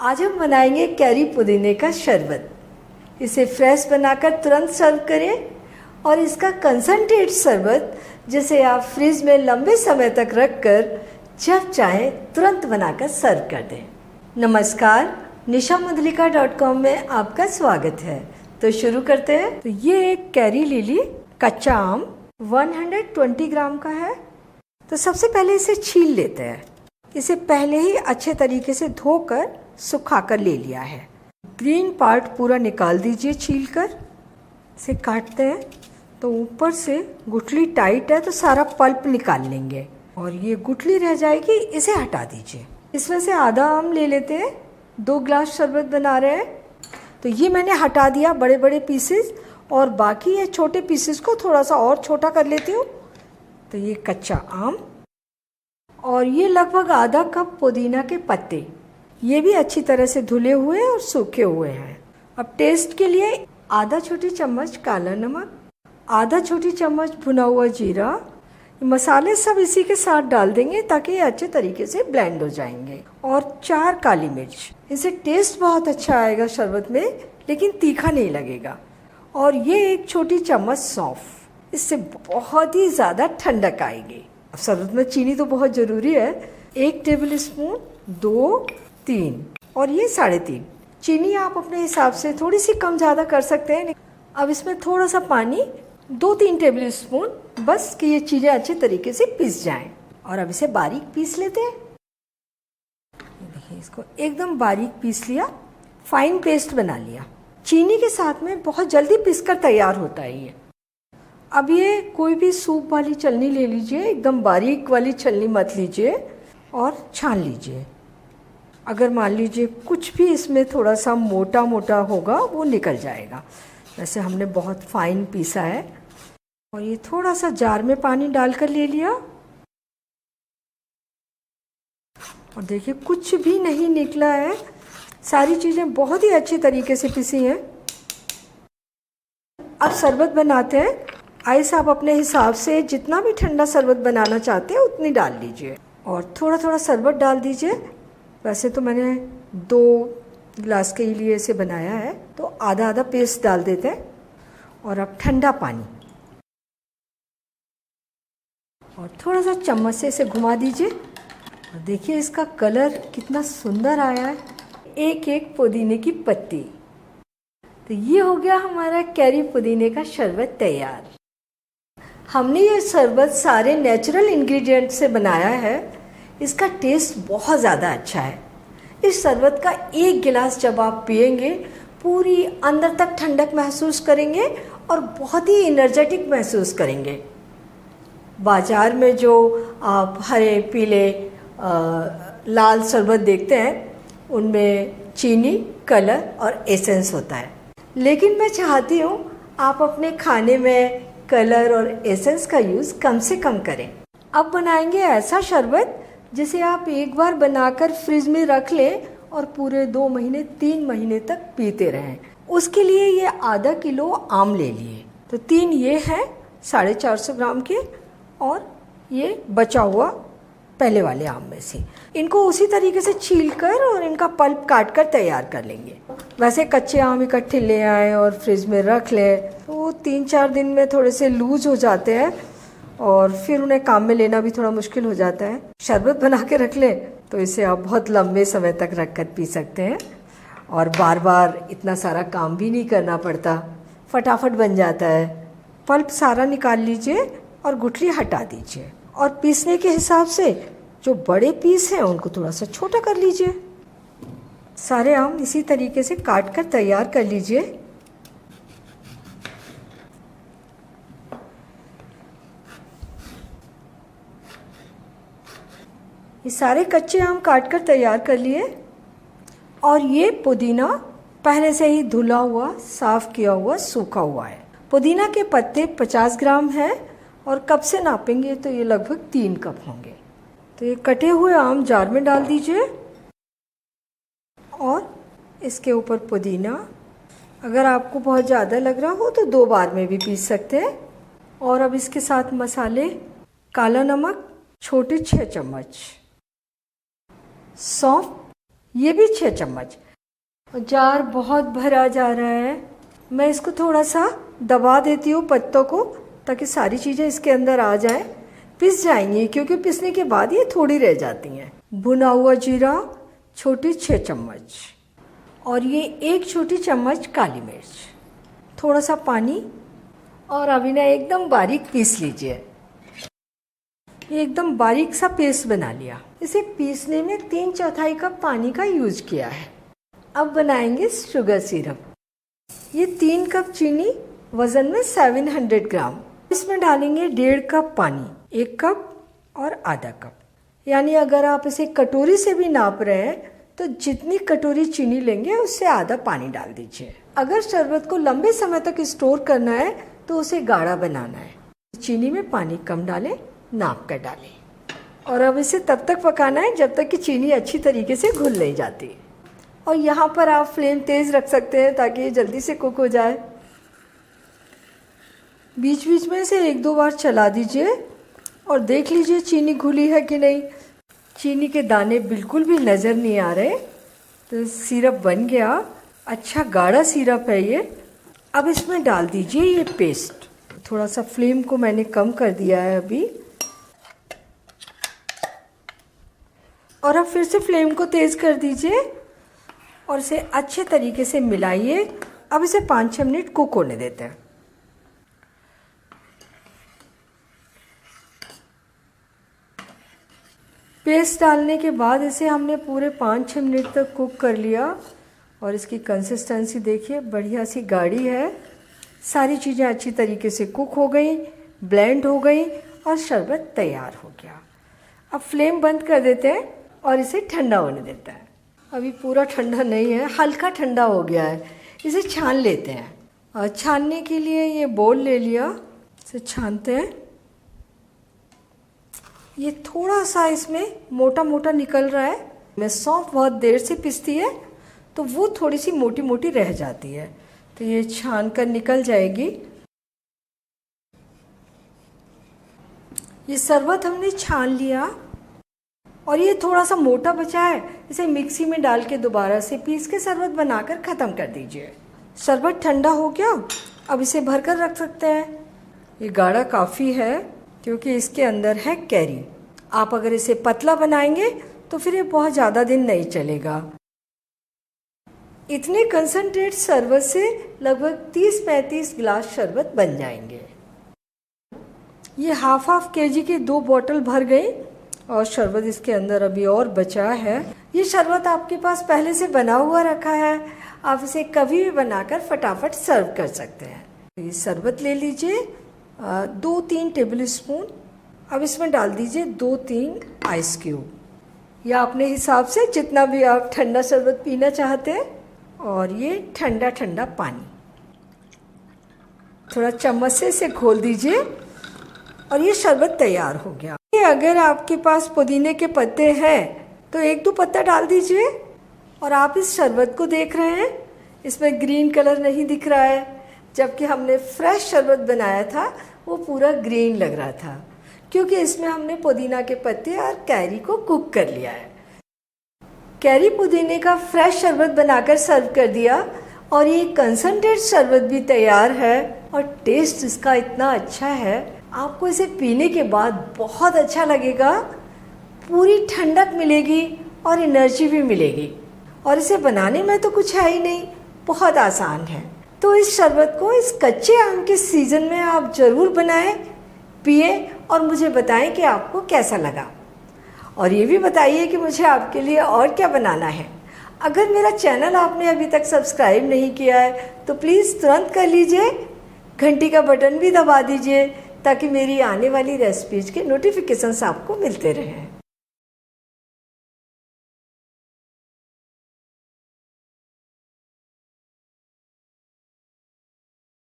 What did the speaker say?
आज हम बनाएंगे कैरी पुदीने का शरबत। इसे फ्रेश बनाकर तुरंत सर्व करें और इसका कंसंट्रेट शरबत जिसे आप फ्रिज में लंबे समय तक रखकर जब चाहे तुरंत बनाकर सर्व कर दें। नमस्कार, nishamudlika.com में आपका स्वागत है। तो शुरू करते हैं। तो ये एक कैरी ले ली, कच्चा आम 120 ग्राम का है। तो सबसे पहले इसे छील लेते हैं। इसे पहले ही अच्छे तरीके से धोकर सुखाकर ले लिया है। ग्रीन पार्ट पूरा निकाल दीजिए छीलकर। इसे काटते हैं तो ऊपर से गुठली टाइट है तो सारा पल्प निकाल लेंगे और ये गुठली रह जाएगी, इसे हटा दीजिए। इसमें से आधा आम ले लेते हैं। 2 ग्लास शरबत बना रहे हैं तो ये मैंने हटा दिया बड़े बड़े पीसेस, और बाकी ये छोटे पीसेस को थोड़ा सा और छोटा कर लेती हूँ। तो ये कच्चा आम और ये लगभग आधा कप पुदीना के पत्ते, ये भी अच्छी तरह से धुले हुए और सूखे हुए हैं। अब टेस्ट के लिए आधा छोटी चम्मच काला नमक, आधा छोटी चम्मच भुना हुआ जीरा, मसाले सब इसी के साथ डाल देंगे ताकि ये अच्छे तरीके से ब्लेंड हो जाएंगे, और 4 काली मिर्च। इससे टेस्ट बहुत अच्छा आएगा शरबत में, लेकिन तीखा नहीं लगेगा। और ये 1 छोटी चम्मच सौंफ, इससे बहुत ही ज़्यादा ठंडक आएगी। अब शरबत में चीनी तो बहुत ज़रूरी है। 1 टेबल स्पून, 2, 3 और ये 3.5। चीनी आप अपने हिसाब से थोड़ी सी कम ज़्यादा कर सकते हैं। अब इसमें थोड़ा सा पानी, 2-3 टेबल स्पून, बस कि ये चीज़ें अच्छे तरीके से पिस जाएं। और अब इसे बारीक पीस लेते हैं। देखिए, इसको एकदम बारीक पीस लिया, फाइन पेस्ट बना लिया। चीनी के साथ में बहुत जल्दी पिसकर तैयार होता है ये। अब ये कोई भी सूप वाली छलनी ले लीजिए, एकदम बारीक वाली छलनी मत लीजिए, और छान लीजिए। अगर मान लीजिए कुछ भी इसमें थोड़ा सा मोटा मोटा होगा वो निकल जाएगा। वैसे हमने बहुत फाइन पीसा है। और ये थोड़ा सा जार में पानी डालकर ले लिया, और देखिए कुछ भी नहीं निकला है। सारी चीज़ें बहुत ही अच्छी तरीके से पिसी हैं। अब शरबत बनाते हैं। आइस आप अपने हिसाब से जितना भी ठंडा शरबत बनाना चाहते हैं उतनी डाल लीजिए, और थोड़ा थोड़ा शरबत डाल दीजिए। वैसे तो मैंने 2 गिलास के लिए इसे बनाया है, तो आधा आधा पेस्ट डाल देते हैं। और अब ठंडा पानी, और थोड़ा सा चम्मच से इसे घुमा दीजिए। और देखिए इसका कलर कितना सुंदर आया है। 1-1 पुदीने की पत्ती। तो ये हो गया हमारा कैरी पुदीने का शरबत तैयार। हमने ये शरबत सारे नेचुरल इंग्रेडिएंट से बनाया है। इसका टेस्ट बहुत ज़्यादा अच्छा है। इस शरबत का 1 गिलास जब आप पिएंगे, पूरी अंदर तक ठंडक महसूस करेंगे और बहुत ही एनर्जेटिक महसूस करेंगे। बाज़ार में जो आप हरे, पीले, लाल शरबत देखते हैं, उनमें चीनी, कलर और एसेंस होता है। लेकिन मैं चाहती हूँ आप अपने खाने में कलर और एसेंस का यूज़ कम से कम करें। अब बनाएंगे ऐसा शरबत जिसे आप एक बार बनाकर फ्रिज में रख लें और पूरे 2 महीने 3 महीने तक पीते रहें। उसके लिए ये आधा किलो आम ले लिए। तो 3 ये हैं 450 ग्राम के, और ये बचा हुआ पहले वाले आम में से। इनको उसी तरीके से छीलकर और इनका पल्प काट कर तैयार कर लेंगे। वैसे कच्चे आम इकट्ठे ले आए और फ्रिज में रख लें तो वो 3-4 दिन में थोड़े से लूज हो जाते हैं, और फिर उन्हें काम में लेना भी थोड़ा मुश्किल हो जाता है। शरबत बना के रख लें तो इसे आप बहुत लंबे समय तक रख कर पी सकते हैं, और बार बार इतना सारा काम भी नहीं करना पड़ता, फटाफट बन जाता है। पल्प सारा निकाल लीजिए और गुठली हटा दीजिए, और पीसने के हिसाब से जो बड़े पीस हैं उनको थोड़ा सा छोटा कर लीजिए। सारे आम इसी तरीके से काट कर तैयार कर लीजिए। ये सारे कच्चे आम काट कर तैयार कर लिए, और ये पुदीना पहले से ही धुला हुआ, साफ किया हुआ, सूखा हुआ है। पुदीना के पत्ते 50 ग्राम हैं, और कप से नापेंगे तो ये लगभग 3 कप होंगे। तो ये कटे हुए आम जार में डाल दीजिए, और इसके ऊपर पुदीना। अगर आपको बहुत ज़्यादा लग रहा हो तो 2 बार में भी पीस सकते हैं। और अब इसके साथ मसाले, काला नमक छोटे 6 चम्मच, सौंफ ये भी 6 चम्मच। जार बहुत भरा जा रहा है, मैं इसको थोड़ा सा दबा देती हूँ पत्तों को, ताकि सारी चीज़ें इसके अंदर आ जाएं, पिस जाएंगी, क्योंकि पिसने के बाद ये थोड़ी रह जाती हैं। भुना हुआ जीरा छोटी 6 चम्मच, और ये 1 छोटी चम्मच काली मिर्च, थोड़ा सा पानी, और अभी ना एकदम बारीक पीस लीजिए। ये एकदम बारीक सा पेस्ट बना लिया। इसे पीसने में 3/4 कप पानी का यूज किया है। अब बनाएंगे शुगर सिरप। ये 3 कप चीनी, वजन में 700 ग्राम। इसमें डालेंगे 1.5 कप पानी, 1 कप और आधा कप। यानी अगर आप इसे कटोरी से भी नाप रहे हैं तो जितनी कटोरी चीनी लेंगे उससे आधा पानी डाल दीजिए। अगर शरबत को लंबे समय तक स्टोर करना है तो उसे गाढ़ा बनाना है। चीनी में पानी कम डालें, नाप कर डालें, और अब इसे तब तक पकाना है जब तक कि चीनी अच्छी तरीके से घुल नहीं जाती। और यहाँ पर आप फ्लेम तेज़ रख सकते हैं ताकि ये जल्दी से कुक हो जाए। बीच बीच में इसे 1-2 बार चला दीजिए और देख लीजिए चीनी घुली है कि नहीं। चीनी के दाने बिल्कुल भी नज़र नहीं आ रहे, तो सिरप बन गया। अच्छा गाढ़ा सिरप है ये। अब इसमें डाल दीजिए ये पेस्ट। थोड़ा सा फ्लेम को मैंने कम कर दिया है अभी, और अब फिर से फ्लेम को तेज़ कर दीजिए और इसे अच्छे तरीके से मिलाइए। अब इसे 5-6 मिनट कुक होने देते हैं। पेस्ट डालने के बाद इसे हमने पूरे 5-6 मिनट तक कुक कर लिया, और इसकी कंसिस्टेंसी देखिए बढ़िया सी गाढ़ी है। सारी चीज़ें अच्छी तरीके से कुक हो गई, ब्लेंड हो गई, और शरबत तैयार हो गया। अब फ्लेम बंद कर देते हैं और इसे ठंडा होने देते हैं। अभी पूरा ठंडा नहीं है, हल्का ठंडा हो गया है। इसे छान लेते हैं। और छानने के लिए ये बोल ले लिया, इसे छानते हैं। ये थोड़ा सा इसमें मोटा मोटा निकल रहा है। मैं सौंफ बहुत देर से पिसती है तो वो थोड़ी सी मोटी मोटी रह जाती है, तो ये छान कर निकल जाएगी। ये शरबत हमने छान लिया, और ये थोड़ा सा मोटा बचा है, इसे मिक्सी में डाल के दोबारा से पीस के शरबत बनाकर ख़त्म कर दीजिए। शरबत ठंडा हो गया, अब इसे भरकर रख सकते हैं। ये गाढ़ा काफ़ी है क्योंकि इसके अंदर है कैरी। आप अगर इसे पतला बनाएंगे तो फिर ये बहुत ज़्यादा दिन नहीं चलेगा। इतने कंसनट्रेट शरबत से लगभग 30-35 गिलास शरबत बन जाएंगे। ये हाफ केजी के 2 बॉटल भर गई, और शरबत इसके अंदर अभी और बचा है। ये शरबत आपके पास पहले से बना हुआ रखा है, आप इसे कभी भी बनाकर फटाफट सर्व कर सकते हैं। ये शरबत ले लीजिए, 2-3 टेबल स्पून। अब इसमें डाल दीजिए 2-3 आइस क्यूब, या अपने हिसाब से जितना भी आप ठंडा शरबत पीना चाहते हैं। और ये ठंडा ठंडा पानी थोड़ा चम्मच से इसे घोल दीजिए, और ये शरबत तैयार हो गया। अगर आपके पास पुदीने के पत्ते हैं तो 1-2 पत्ता डाल दीजिए। और आप इस शरबत को देख रहे हैं, इसमें ग्रीन कलर नहीं दिख रहा है, जबकि हमने फ्रेश शरबत बनाया था वो पूरा ग्रीन लग रहा था, क्योंकि इसमें हमने पुदीना के पत्ते और कैरी को कुक कर लिया है। कैरी पुदीने का फ्रेश शरबत बनाकर सर्व कर दिया, और ये कंसनट्रेट शरबत भी तैयार है। और टेस्ट इसका इतना अच्छा है, आपको इसे पीने के बाद बहुत अच्छा लगेगा। पूरी ठंडक मिलेगी और एनर्जी भी मिलेगी। और इसे बनाने में तो कुछ है ही नहीं, बहुत आसान है। तो इस शरबत को इस कच्चे आम के सीज़न में आप ज़रूर बनाएं, पिए, और मुझे बताएं कि आपको कैसा लगा। और ये भी बताइए कि मुझे आपके लिए और क्या बनाना है। अगर मेरा चैनल आपने अभी तक सब्सक्राइब नहीं किया है तो प्लीज़ तुरंत कर लीजिए, घंटी का बटन भी दबा दीजिए, ताकि मेरी आने वाली रेसिपीज़ के नोटिफिकेशंस आपको मिलते रहें।